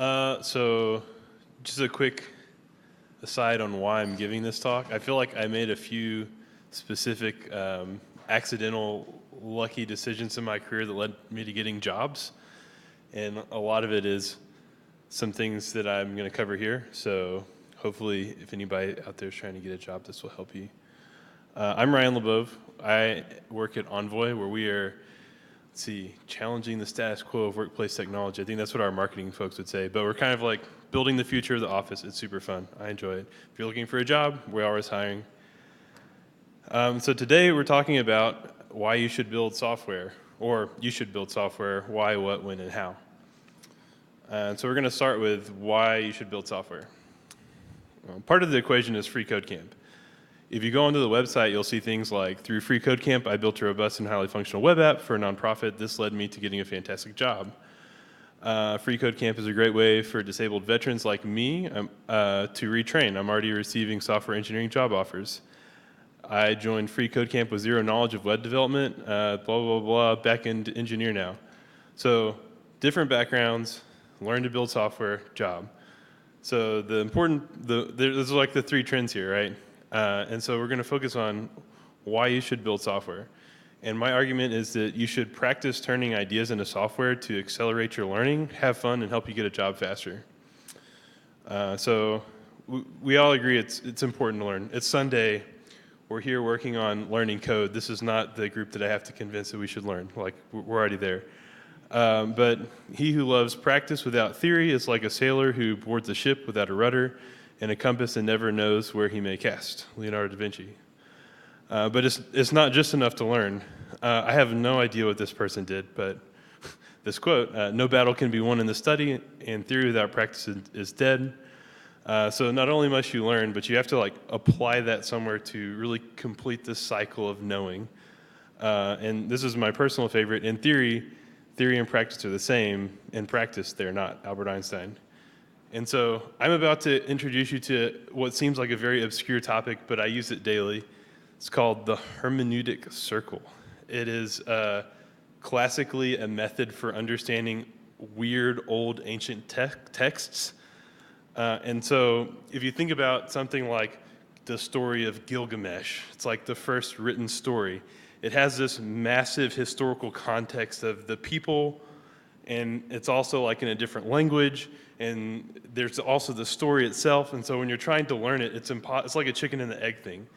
So just a quick aside on why I'm giving this talk. I feel like I made a few specific accidental lucky decisions in my career that led me to getting jobs. And a lot of it is some things that I'm going to cover here. So hopefully if anybody out there is trying to get a job, this will help you. I'm Ryan LaBouve. I work at Envoy, where we are, challenging the status quo of workplace technology. I think that's what our marketing folks would say. But we're kind of like building the future of the office. It's super fun. I enjoy it. If you're looking for a job, we're always hiring. So today we're talking about why you should build software, or you should build software, why, what, when, and how. So we're going to start with why you should build software. Part of the equation is freeCodeCamp. If you go onto the website, you'll see things like, through freeCodeCamp, I built a robust and highly functional web app for a nonprofit. This led me to getting a fantastic job. freeCodeCamp is a great way for disabled veterans like me to retrain. I'm already receiving software engineering job offers. I joined freeCodeCamp with zero knowledge of web development, blah, blah, blah, back-end engineer now. So different backgrounds, learn to build software, job. So there's like the three trends here, right? And so we're going to focus on why you should build software. And my argument is that you should practice turning ideas into software to accelerate your learning, have fun, and help you get a job faster. So we all agree it's important to learn. It's Sunday. We're here working on learning code. This is not the group that I have to convince that we should learn. Like, we're already there. But he who loves practice without theory is like a sailor who boards a ship without a rudder and a compass and never knows where he may cast. Leonardo da Vinci. But it's not just enough to learn. I have no idea what this person did, but this quote, no battle can be won in the study, and theory without practice is dead. So not only must you learn, but you have to apply that somewhere to really complete this cycle of knowing. And this is my personal favorite. In theory and practice are the same. In practice, they're not. Albert Einstein. And so I'm about to introduce you to what seems like a very obscure topic, but I use it daily. It's called the hermeneutic circle. It is classically a method for understanding weird, old, ancient texts. And so if you think about something like the story of Gilgamesh, it's like the first written story. It has this massive historical context of the people, and it's also like in a different language, and there's also the story itself. And so when you're trying to learn it, it's like a chicken and the egg thing.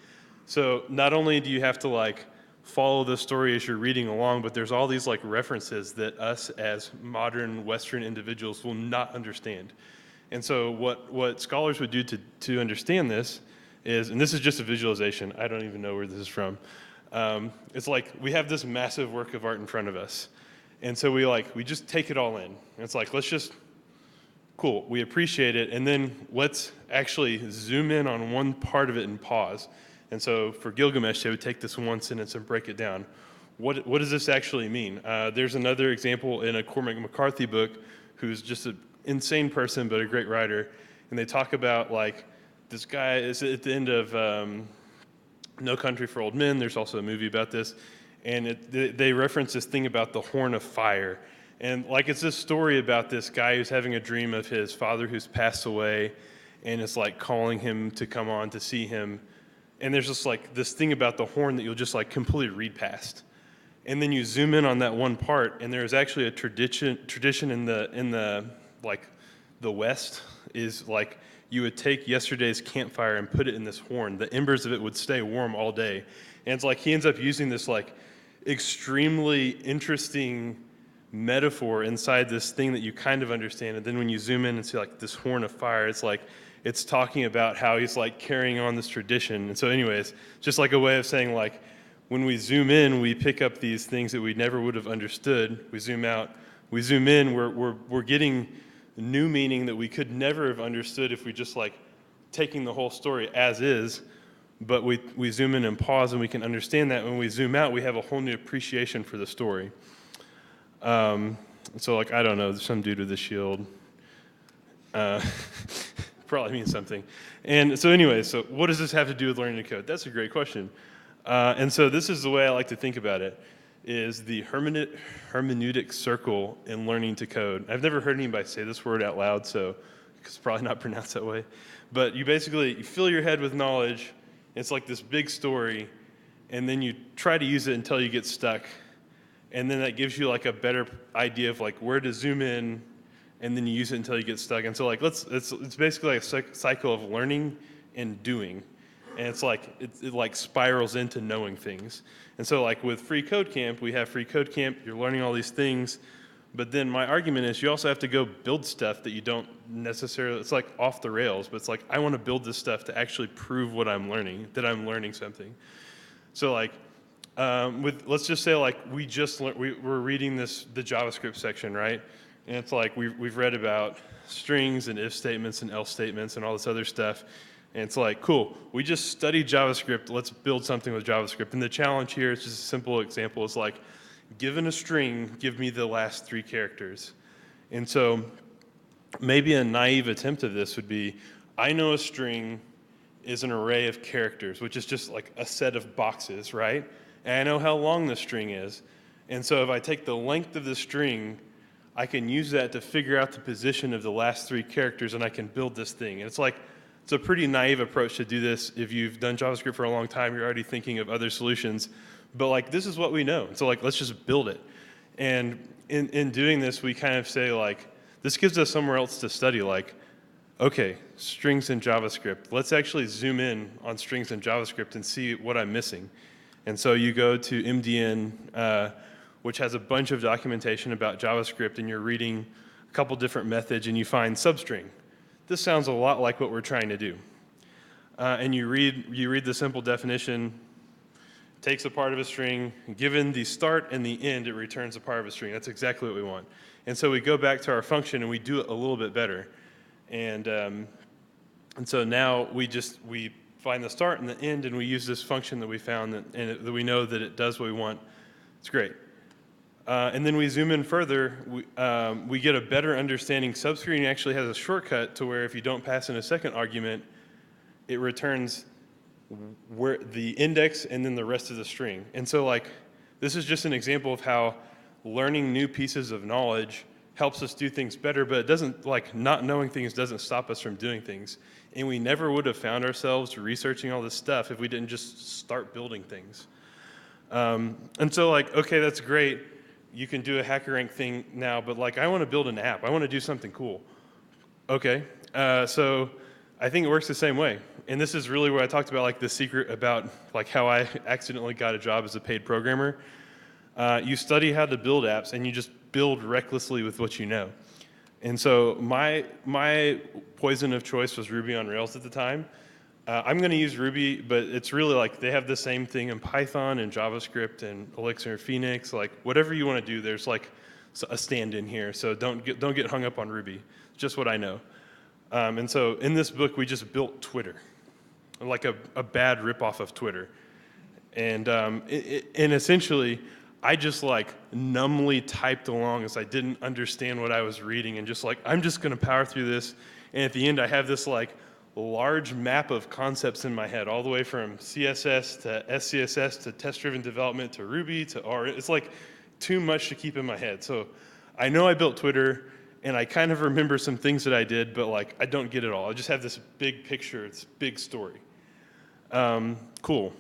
So not only do you have to follow the story as you're reading along, but there's all these references that us as modern Western individuals will not understand. And so what scholars would do to understand this is, and this is just a visualization, I don't even know where this is from. It's like we have this massive work of art in front of us. And so we just take it all in. And it's like, cool, we appreciate it, and then let's actually zoom in on one part of it and pause. And so for Gilgamesh, they would take this one sentence and break it down. What does this actually mean? There's another example in a Cormac McCarthy book, who's just an insane person but a great writer, and they talk about this guy is at the end of No Country for Old Men. There's also a movie about this, and they reference this thing about the horn of fire. And it's this story about this guy who's having a dream of his father who's passed away, and it's calling him to come on to see him. And there's just this thing about the horn that you'll just completely read past. And then you zoom in on that one part, and there's actually a tradition in the West is you would take yesterday's campfire and put it in this horn. The embers of it would stay warm all day. And it's he ends up using this extremely interesting metaphor inside this thing that you kind of understand. And then when you zoom in and see this horn of fire, it's talking about how he's carrying on this tradition. And so anyways, just a way of saying when we zoom in, we pick up these things that we never would have understood. We zoom out, we zoom in, we're getting new meaning that we could never have understood if we just taking the whole story as is. But we zoom in and pause, and we can understand that. When we zoom out, we have a whole new appreciation for the story. So I don't know, some dude with a shield probably means something. And so anyway, so what does this have to do with learning to code? That's a great question. And so this is the way I like to think about it. is the hermeneutic circle in learning to code. I've never heard anybody say this word out loud, so it's probably not pronounced that way. But you basically fill your head with knowledge. It's like this big story, and then you try to use it until you get stuck. And then that gives you like a better idea of like where to zoom in, and then you use it until you get stuck. And so like it's basically like a cycle of learning and doing. And it's like it like spirals into knowing things. And so like with freeCodeCamp, we have freeCodeCamp, you're learning all these things, but then my argument is you also have to go build stuff that you don't necessarily, it's like off the rails, but it's like I want to build this stuff to actually prove what I'm learning, that I'm learning something. So like let's just say like we're reading the JavaScript section, right? And it's like we've read about strings and if statements and else statements and all this other stuff. And it's like, cool, we just studied JavaScript, let's build something with JavaScript. And the challenge here is just a simple example. It's like, given a string, give me the last 3 characters. And so maybe a naive attempt of this would be, I know a string is an array of characters, which is just like a set of boxes, right? And I know how long the string is. And so if I take the length of the string, I can use that to figure out the position of the last 3 characters, and I can build this thing. And it's like, it's a pretty naive approach to do this. If you've done JavaScript for a long time, you're already thinking of other solutions. But like, this is what we know. So like, let's just build it. And in doing this, we kind of say like, this gives us somewhere else to study. Like, okay, strings in JavaScript. Let's actually zoom in on strings in JavaScript and see what I'm missing. And so you go to MDN, which has a bunch of documentation about JavaScript, and you're reading a couple different methods, and you find substring. This sounds a lot like what we're trying to do. And you read the simple definition, takes a part of a string, given the start and the end, it returns a part of a string. That's exactly what we want. And so we go back to our function and we do it a little bit better. And so now we find the start and the end, and we use this function that we found that we know that it does what we want. It's great. And then we zoom in further, we get a better understanding. Subscreening actually has a shortcut to where if you don't pass in a second argument, it returns where the index and then the rest of the string. And so like, this is just an example of how learning new pieces of knowledge helps us do things better, but it doesn't, like, not knowing things doesn't stop us from doing things. And we never would have found ourselves researching all this stuff if we didn't just start building things. And so like, okay, that's great. You can do a HackerRank thing now, but like, I want to build an app. I want to do something cool. Okay, so I think it works the same way. And this is really where I talked about like the secret about like how I accidentally got a job as a paid programmer. You study how to build apps, and you just build recklessly with what you know. And so my poison of choice was Ruby on Rails at the time. I'm going to use Ruby, but it's really like they have the same thing in Python and JavaScript and Elixir, Phoenix, like whatever you want to do. There's like a stand-in here, so don't get hung up on Ruby. It's just what I know. And so in this book, we just built Twitter, like a bad ripoff of Twitter, and essentially, I just like numbly typed along as I didn't understand what I was reading, and just like I'm just going to power through this. And at the end, I have this like large map of concepts in my head, all the way from CSS to SCSS to test-driven development to Ruby to R. It's like too much to keep in my head. So I know I built Twitter, and I kind of remember some things that I did, but like I don't get it all. I just have this big picture, it's big story. Cool.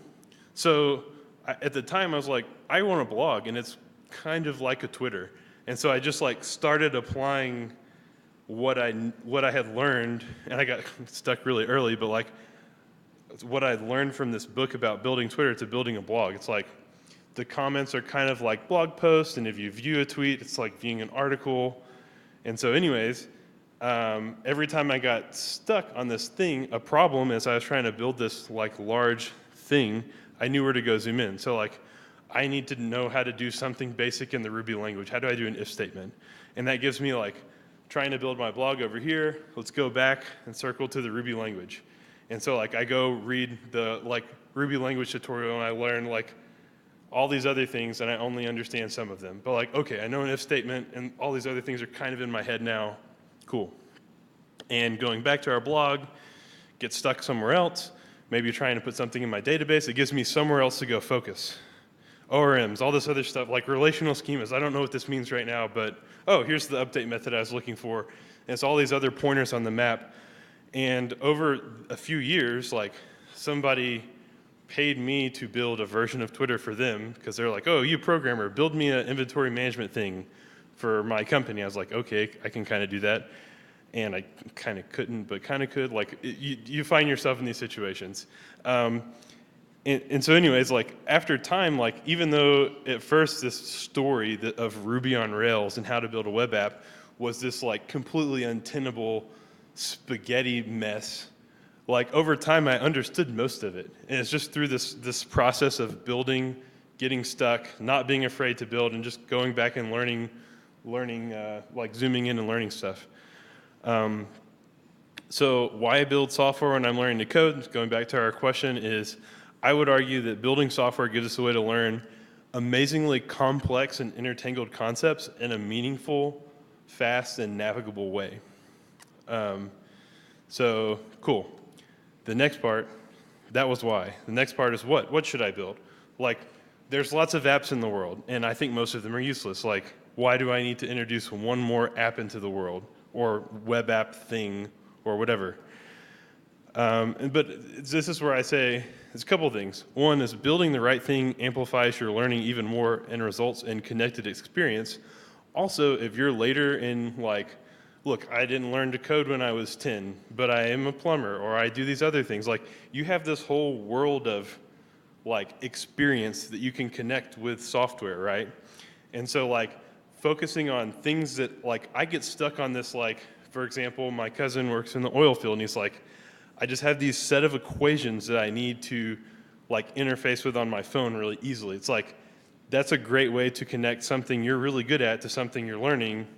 So at the time, I was like, I want a blog, and it's kind of like a Twitter. And so I just like started applying what I had learned, and I got stuck really early, but like what I learned from this book about building Twitter to building a blog. It's like the comments are kind of like blog posts, and if you view a tweet, it's like viewing an article. And so anyways, every time I got stuck on this thing, a problem as I was trying to build this like large thing, I knew where to go zoom in. So like, I need to know how to do something basic in the Ruby language. How do I do an if statement? And that gives me like, trying to build my blog over here, let's go back and circle to the Ruby language. And so like, I go read the like Ruby language tutorial, and I learn like all these other things, and I only understand some of them. But like, okay, I know an if statement, and all these other things are kind of in my head now. Cool. And going back to our blog, get stuck somewhere else, maybe trying to put something in my database, it gives me somewhere else to go focus. ORMs, all this other stuff, like relational schemas. I don't know what this means right now, but oh, here's the update method I was looking for. And it's all these other pointers on the map. And over a few years, like somebody paid me to build a version of Twitter for them because they're like, oh, you programmer, build me an inventory management thing for my company. I was like, okay, I can kind of do that. And I kind of couldn't, but kind of could. Like, you find yourself in these situations. And so anyways, like after time, like even though at first this story of Ruby on Rails and how to build a web app was this like completely untenable spaghetti mess, like over time I understood most of it. And it's just through this process of building, getting stuck, not being afraid to build, and just going back and learning, like zooming in and learning stuff. So why build software when I'm learning to code? Going back to our question is, I would argue that building software gives us a way to learn amazingly complex and intertangled concepts in a meaningful, fast, and navigable way. So cool. The next part, that was why. The next part is what? What should I build? Like, there's lots of apps in the world, and I think most of them are useless. Like, why do I need to introduce one more app into the world, or web app thing, or whatever? But this is where I say, it's a couple of things. One is building the right thing amplifies your learning even more and results in connected experience. Also, if you're later in like, look, I didn't learn to code when I was 10, but I am a plumber, or I do these other things. Like, you have this whole world of like experience that you can connect with software, right? And so like focusing on things that like, I get stuck on this, like, for example, my cousin works in the oil field and he's like, I just have these set of equations that I need to like interface with on my phone really easily. It's like, that's a great way to connect something you're really good at to something you're learning,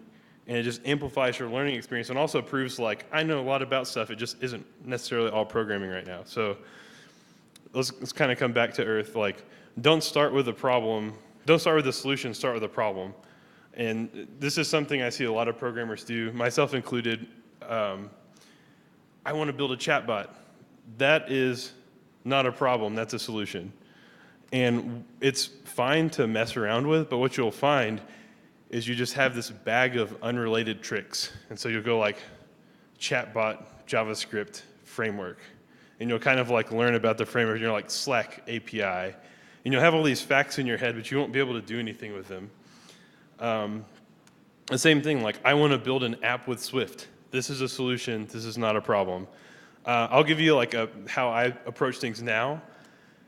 and it just amplifies your learning experience and also proves like, I know a lot about stuff, it just isn't necessarily all programming right now. So let's kind of come back to earth. Like, don't start with a problem, don't start with a solution, start with a problem. And this is something I see a lot of programmers do, myself included. I want to build a chatbot. That is not a problem, that's a solution. And it's fine to mess around with, but what you'll find is you just have this bag of unrelated tricks. And so you'll go like chatbot, JavaScript, framework. And you'll kind of like learn about the framework, and you're like Slack API. And you'll have all these facts in your head, but you won't be able to do anything with them. The same thing, like I want to build an app with Swift. This is a solution, this is not a problem. I'll give you like how I approach things now.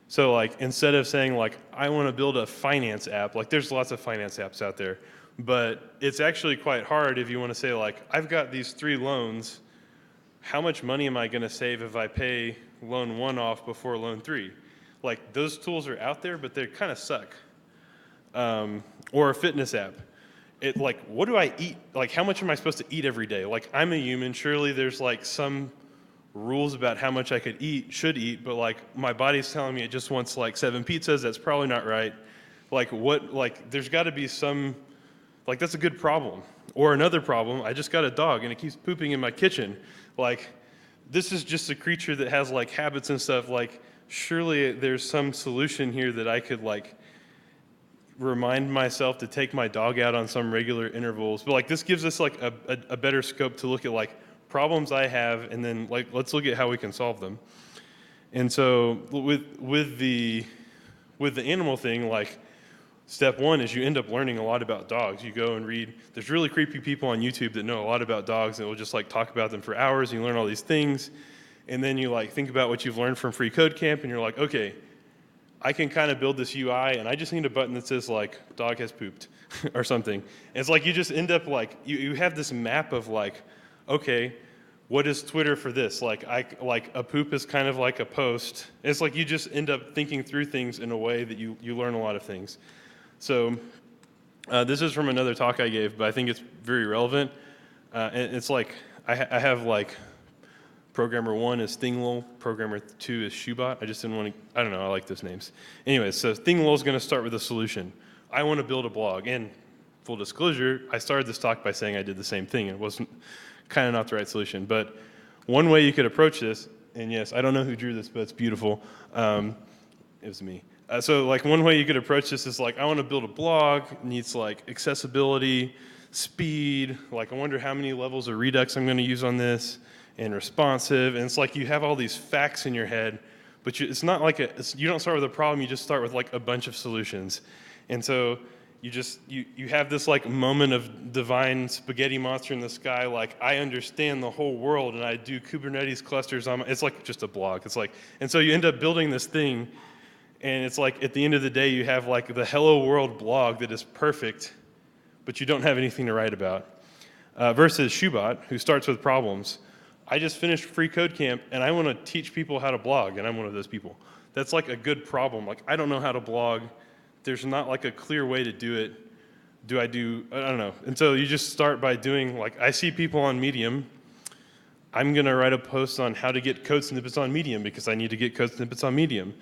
So like instead of saying like, I want to build a finance app, like there's lots of finance apps out there, but it's actually quite hard if you want to say like, I've got these 3 loans, how much money am I going to save if I pay loan 1 off before loan 3? Like those tools are out there, but they kind of suck. Or a fitness app. It like, what do I eat? Like, how much am I supposed to eat every day? Like, I'm a human. Surely there's like some rules about how much I should eat, but like my body's telling me it just wants like 7 pizzas. That's probably not right. Like what, like there's got to be some, like that's a good problem. Or another problem, I just got a dog and it keeps pooping in my kitchen. Like, this is just a creature that has like habits and stuff. Like, surely there's some solution here that I could like remind myself to take my dog out on some regular intervals. But like this gives us like a better scope to look at like problems I have, and then like let's look at how we can solve them. And so with the animal thing, like step 1 is you end up learning a lot about dogs. You go and read, there's really creepy people on YouTube that know a lot about dogs and will just like talk about them for hours, and you learn all these things. And then you like think about what you've learned from freeCodeCamp, and you're like, okay, I can kind of build this UI, and I just need a button that says like dog has pooped or something. And it's like you just end up like you have this map of like, okay, what is Twitter for this? Like a poop is kind of like a post. It's like you just end up thinking through things in a way that you learn a lot of things. So this is from another talk I gave, but I think it's very relevant. And it's like I have like programmer 1 is Thinglol, programmer 2 is Shoebot. I just didn't want to, I don't know, I like those names. Anyways, so Thinglol is going to start with a solution. I want to build a blog. And full disclosure, I started this talk by saying I did the same thing. It wasn't kind of not the right solution. But one way you could approach this, and yes, I don't know who drew this, but it's beautiful. It was me. So like one way you could approach this is like, I want to build a blog, it needs like accessibility, speed, like I wonder how many levels of Redux I'm going to use on this, and responsive, and it's like you have all these facts in your head, but it's not like you don't start with a problem, you just start with like a bunch of solutions. And so you have this like moment of divine spaghetti monster in the sky, like I understand the whole world and I do Kubernetes clusters on it's like just a blog. It's like, and so you end up building this thing, and it's like at the end of the day, you have like the Hello World blog that is perfect, but you don't have anything to write about. Versus Shubot, who starts with problems. I just finished freeCodeCamp, and I want to teach people how to blog, and I'm one of those people. That's like a good problem. Like, I don't know how to blog. There's not like a clear way to do it. I don't know. And so you just start by doing, like, I see people on Medium. I'm going to write a post on how to get code snippets on Medium because I need to get code snippets on Medium.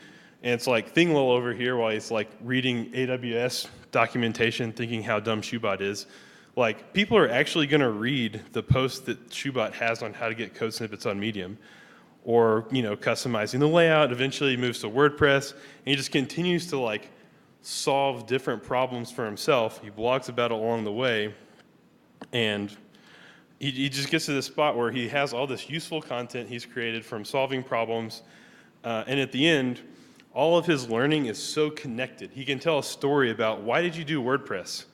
And it's like Thinglil over here while he's like reading AWS documentation, thinking how dumb Shubot is. Like, people are actually going to read the post that Shubot has on how to get code snippets on Medium, or, you know, customizing the layout. Eventually he moves to WordPress, and he just continues to like solve different problems for himself. He blogs about it along the way, and he just gets to this spot where he has all this useful content he's created from solving problems, and at the end, all of his learning is so connected. He can tell a story about, why did you do WordPress?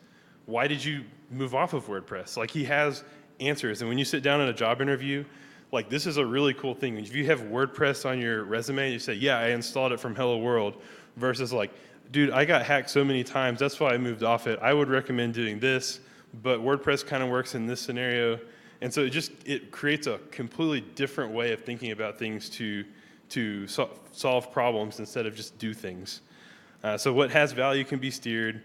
Why did you move off of WordPress? Like, he has answers. And when you sit down in a job interview, like, this is a really cool thing. If you have WordPress on your resume, you say, yeah, I installed it from Hello World, versus like, dude, I got hacked so many times, that's why I moved off it. I would recommend doing this, but WordPress kind of works in this scenario. And so it creates a completely different way of thinking about things to solve problems instead of just do things. So what has value can be steered.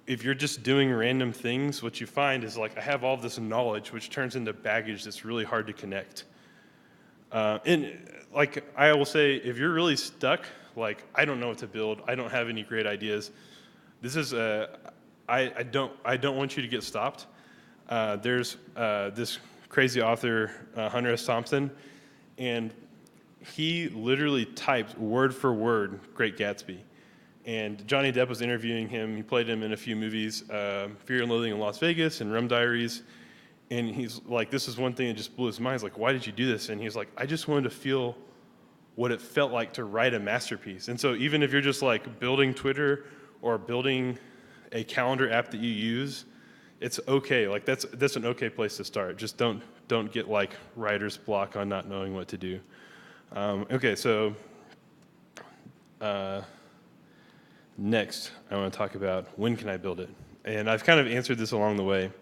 If you're just doing random things, what you find is like, I have all this knowledge, which turns into baggage that's really hard to connect. And like I will say, if you're really stuck, like, I don't know what to build, I don't have any great ideas, this is I don't want you to get stopped. There's this crazy author, Hunter S. Thompson, and he literally typed word for word Great Gatsby. And Johnny Depp was interviewing him. He played him in a few movies, Fear and Loathing in Las Vegas and Rum Diaries. And he's like, this is one thing that just blew his mind. He's like, why did you do this? And he's like, I just wanted to feel what it felt like to write a masterpiece. And so even if you're just like building Twitter or building a calendar app that you use, it's okay. Like, that's an okay place to start. Just don't get like writer's block on not knowing what to do. Okay, so next, I want to talk about when can I build it? And I've kind of answered this along the way.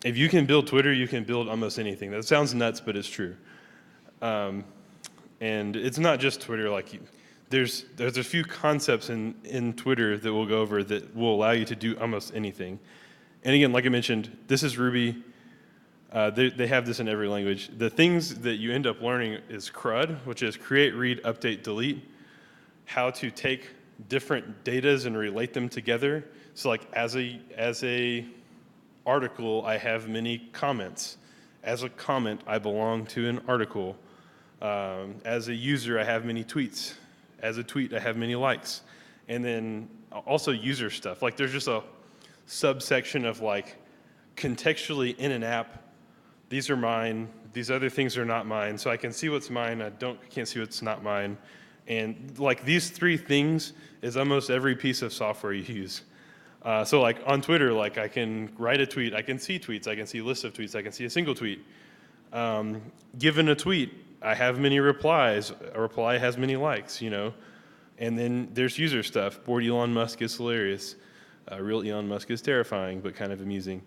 If you can build Twitter, you can build almost anything. That sounds nuts, but it's true. And it's not just Twitter. Like, there's a few concepts in Twitter that we'll go over that will allow you to do almost anything. And again, like I mentioned, this is Ruby. They have this in every language. The things that you end up learning is CRUD, which is create, read, update, delete. How to take different datas and relate them together. So like, as a article, I have many comments. As a comment, I belong to an article. As a user, I have many tweets. As a tweet, I have many likes. And then also user stuff. Like, there's just a subsection of like, contextually in an app, these are mine, these other things are not mine. So I can see what's mine, can't see what's not mine. And like, these three things is almost every piece of software you use. So like on Twitter, like, I can write a tweet, I can see tweets, I can see lists of tweets, I can see a single tweet. Given a tweet, I have many replies. A reply has many likes, you know. And then there's user stuff. Bored Elon Musk is hilarious. Real Elon Musk is terrifying, but kind of amusing.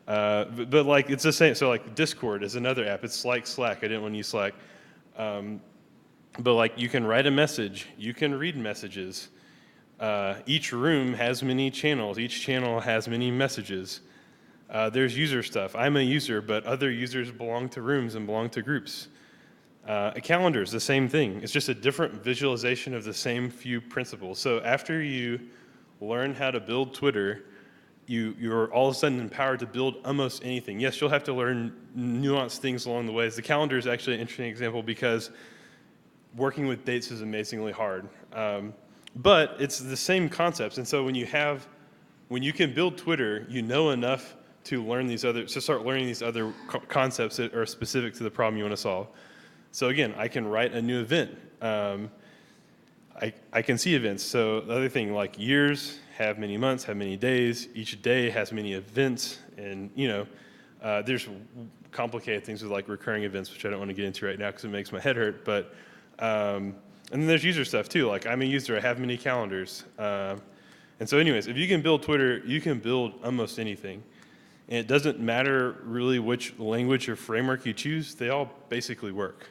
But like, it's the same. So like, Discord is another app. It's like Slack. I didn't want to use Slack. But like, you can write a message, you can read messages. Each room has many channels, each channel has many messages. There's user stuff. I'm a user, but other users belong to rooms and belong to groups. A calendar is the same thing. It's just a different visualization of the same few principles. So after you learn how to build Twitter, you're all of a sudden empowered to build almost anything. Yes, you'll have to learn nuanced things along the way. The calendar is actually an interesting example because working with dates is amazingly hard. But it's the same concepts. And so when you can build Twitter, you know enough to start learning these other concepts that are specific to the problem you want to solve. So again, I can write a new event. I can see events. So the other thing, like years have many months, have many days. Each day has many events, and there's complicated things with like recurring events, which I don't want to get into right now because it makes my head hurt. But and then there's user stuff too. Like I'm a user, I have many calendars. And so anyways, if you can build Twitter, you can build almost anything. And it doesn't matter really which language or framework you choose, they all basically work.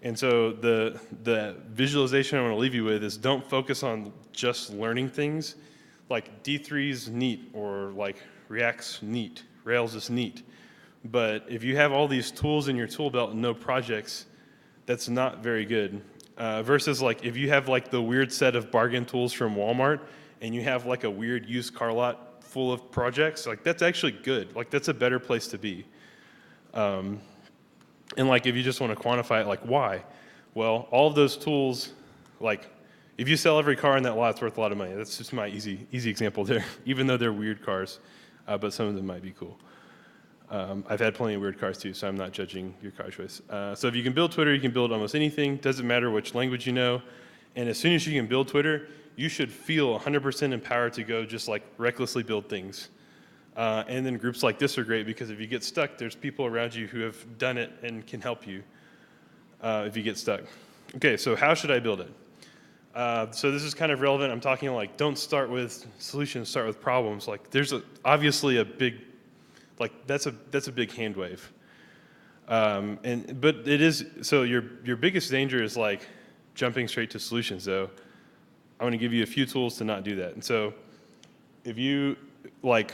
And so the visualization I want to leave you with is don't focus on just learning things. Like D3's neat, or like React's neat, Rails is neat. But if you have all these tools in your tool belt and no projects, that's not very good. Versus like if you have like the weird set of bargain tools from Walmart and you have like a weird used car lot full of projects, like that's actually good. Like that's a better place to be. And like if you just want to quantify it, like why? Well, all of those tools, like if you sell every car in that lot, it's worth a lot of money. That's just my easy example there, even though they're weird cars, but some of them might be cool. I've had plenty of weird cars too, so I'm not judging your car choice. So if you can build Twitter, you can build almost anything. Doesn't matter which language you know. And as soon as you can build Twitter, you should feel 100% empowered to go just like recklessly build things. And then groups like this are great because if you get stuck, there's people around you who have done it and can help you if you get stuck. Okay, so how should I build it? So this is kind of relevant. I'm talking like don't start with solutions, start with problems. Like there's obviously a big, like that's a big hand wave. But it is, so your biggest danger is like jumping straight to solutions though. I want to give you a few tools to not do that. And so if you like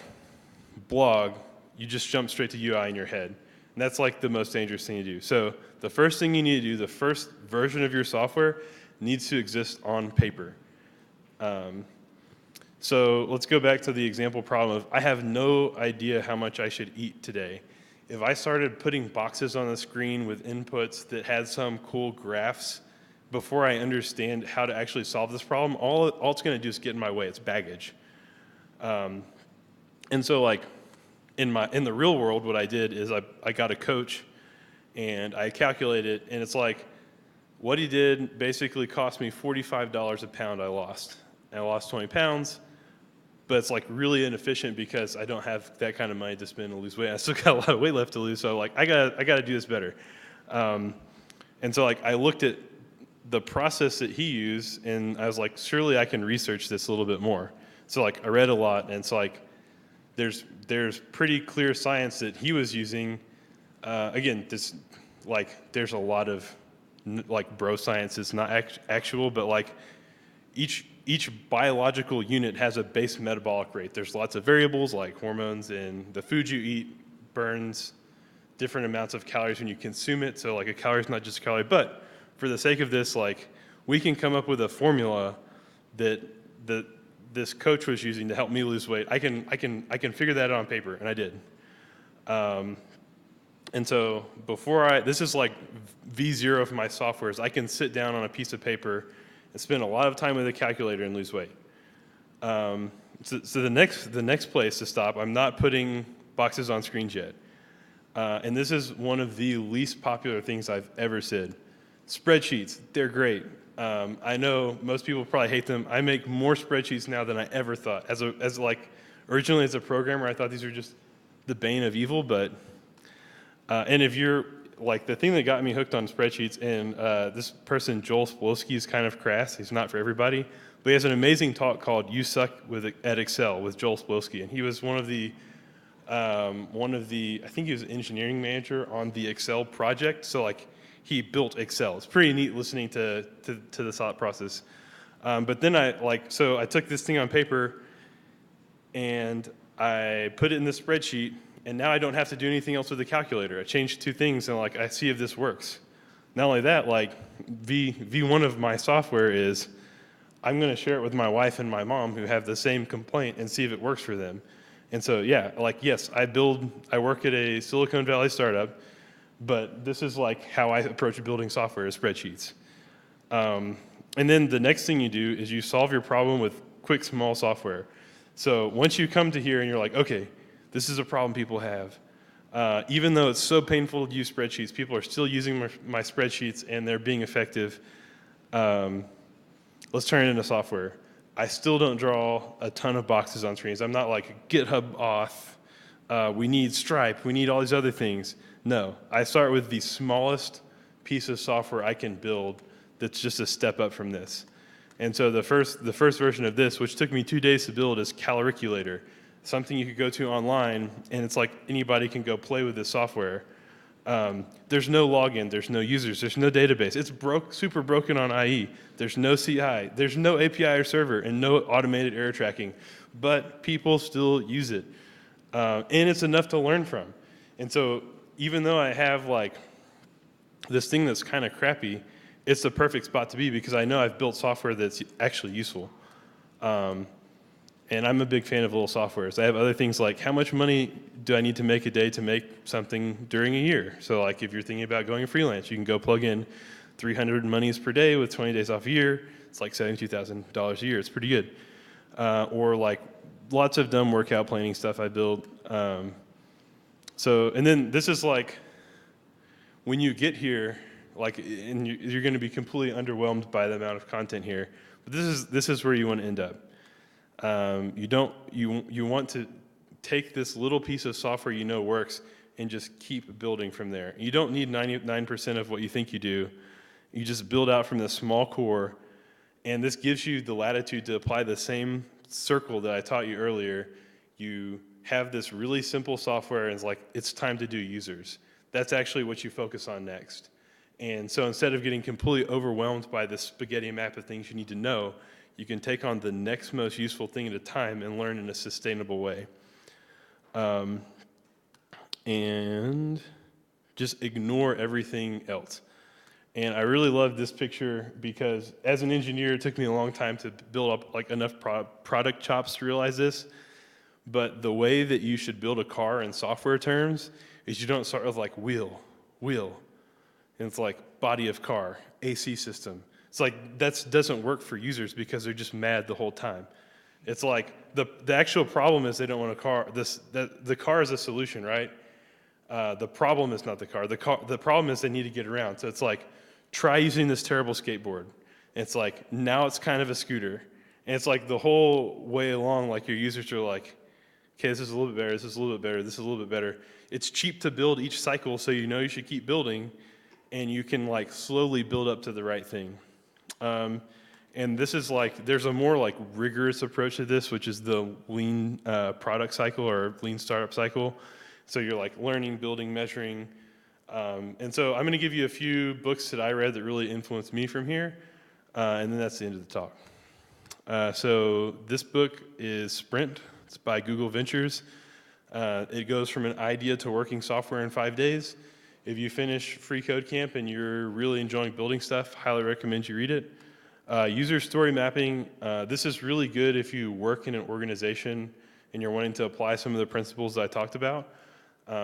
blog, you just jump straight to UI in your head. And that's like the most dangerous thing to do. So the first thing you need to do, the first version of your software needs to exist on paper. So let's go back to the example problem of I have no idea how much I should eat today. If I started putting boxes on the screen with inputs that had some cool graphs before I understand how to actually solve this problem, all it's going to do is get in my way. It's baggage. And so like in the real world, what I did is I got a coach and I calculated, and it's like what he did basically cost me $45 a pound I lost. And I lost 20 pounds, but it's like really inefficient because I don't have that kind of money to spend to lose weight. I still got a lot of weight left to lose, so like I gotta do this better. And so like I looked at the process that he used, and I was like, surely I can research this a little bit more. So like I read a lot, and it's like there's pretty clear science that he was using. Again, this like there's a lot of like bro science. It's not actual, but like each biological unit has a base metabolic rate. There's lots of variables like hormones, and the food you eat burns different amounts of calories when you consume it. So like a calorie is not just a calorie, but for the sake of this, like we can come up with a formula that this coach was using to help me lose weight. I can figure that out on paper, and I did. And so this is like V0 of my software, is I can sit down on a piece of paper and spend a lot of time with a calculator and lose weight. So the next place to stop, I'm not putting boxes on screens yet. And this is one of the least popular things I've ever said. Spreadsheets, they're great. I know most people probably hate them. I make more spreadsheets now than I ever thought. Originally as a programmer, I thought these were just the bane of evil, but and if you're like the thing that got me hooked on spreadsheets, and this person, Joel Spolsky, is kind of crass. He's not for everybody, but he has an amazing talk called "You Suck at Excel" with Joel Spolsky, and he was one of the I think he was an engineering manager on the Excel project. So like he built Excel. It's pretty neat listening to the thought process. But then I took this thing on paper and I put it in the spreadsheet. And now I don't have to do anything else with the calculator. I changed two things, and like I see if this works. Not only that, like V1 of my software is I'm going to share it with my wife and my mom who have the same complaint and see if it works for them. And so yeah, like yes, I work at a Silicon Valley startup, but this is like how I approach building software is spreadsheets. And then the next thing you do is you solve your problem with quick, small software. So once you come to here and you're like, okay, this is a problem people have. Even though it's so painful to use spreadsheets, people are still using my spreadsheets and they're being effective. Let's turn it into software. I still don't draw a ton of boxes on screens. I'm not like GitHub auth. We need Stripe. We need all these other things. No, I start with the smallest piece of software I can build that's just a step up from this. And so the first version of this, which took me 2 days to build, is Calculator, something you could go to online, and it's like anybody can go play with this software. There's no login, there's no users, there's no database. It's super broken on IE. There's no CI, there's no API or server, and no automated error tracking. But people still use it. And it's enough to learn from. And so even though I have like this thing that's kind of crappy, it's the perfect spot to be because I know I've built software that's actually useful. And I'm a big fan of little softwares. I have other things like how much money do I need to make a day to make something during a year? So like if you're thinking about going freelance, you can go plug in 300 monies per day with 20 days off a year. It's like $72,000 a year. It's pretty good. Or like lots of dumb workout planning stuff I build. And then this is like when you get here, like, and you're going to be completely underwhelmed by the amount of content here. But this is where you want to end up. You want to take this little piece of software you know works and just keep building from there. You don't need 99% of what you think you do. You just build out from the small core, and this gives you the latitude to apply the same circle that I taught you earlier. You have this really simple software, and it's time to do users. That's actually what you focus on next. And so instead of getting completely overwhelmed by this spaghetti map of things you need to know, you can take on the next most useful thing at a time and learn in a sustainable way. And just ignore everything else. And I really love this picture because as an engineer, it took me a long time to build up like enough product chops to realize this. But the way that you should build a car in software terms is you don't start with like wheel. And it's like body of car, AC system. It's like that doesn't work for users because they're just mad the whole time. It's like the actual problem is they don't want a car. The car is a solution, right? The problem is not the car. The problem is they need to get around. So it's like try using this terrible skateboard. And it's like now it's kind of a scooter. And it's like the whole way along, like your users are like, okay, this is a little bit better. This is a little bit better. This is a little bit better. It's cheap to build each cycle, so you know you should keep building. And you can like slowly build up to the right thing. And this is like, there's a more like rigorous approach to this, which is the lean product cycle or lean startup cycle. So you're like learning, building, measuring. And so I'm going to give you a few books that I read that really influenced me from here. And then that's the end of the talk. So this book is Sprint. It's by Google Ventures. It goes from an idea to working software in 5 days. If you finish freeCodeCamp and you're really enjoying building stuff, highly recommend you read it. User story mapping, this is really good if you work in an organization and you're wanting to apply some of the principles that I talked about,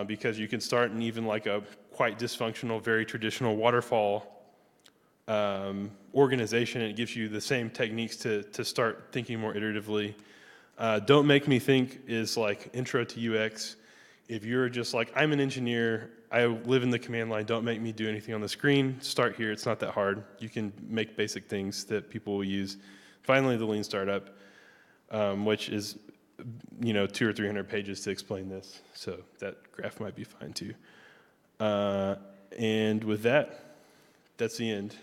because you can start in even like a quite dysfunctional, very traditional waterfall organization, and it gives you the same techniques to start thinking more iteratively. Don't Make Me Think is like intro to UX. If you're just like, I'm an engineer, I live in the command line, don't make me do anything on the screen, start here, it's not that hard. You can make basic things that people will use. Finally, the lean startup, which is 200 or 300 pages to explain this. So that graph might be fine too. And with that, that's the end.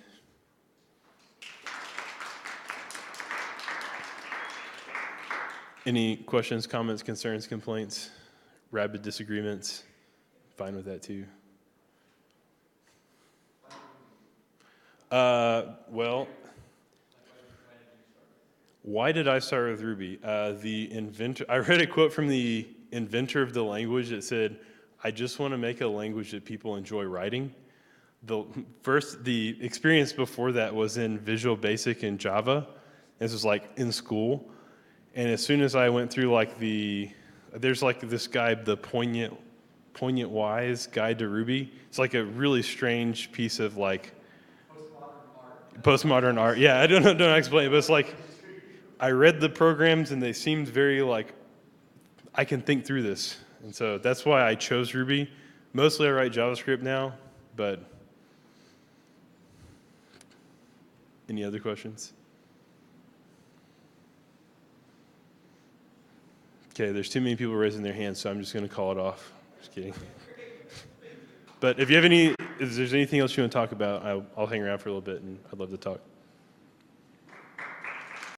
Any questions, comments, concerns, complaints? Rapid disagreements, fine with that too. Well, why did I start with Ruby? I read a quote from the inventor of the language that said, I just want to make a language that people enjoy writing. The experience before that was in Visual Basic and Java. This was like in school. And as soon as I went through like there's like this guy, the Poignant Wise Guide to Ruby. It's like a really strange piece of like, Postmodern art. Yeah, I don't know, don't explain it, but it's like, I read the programs and they seemed very like, I can think through this. And so that's why I chose Ruby. Mostly I write JavaScript now, but any other questions? Okay, there's too many people raising their hands, so I'm just going to call it off. Just kidding. But if there's anything else you want to talk about, I'll hang around for a little bit, and I'd love to talk.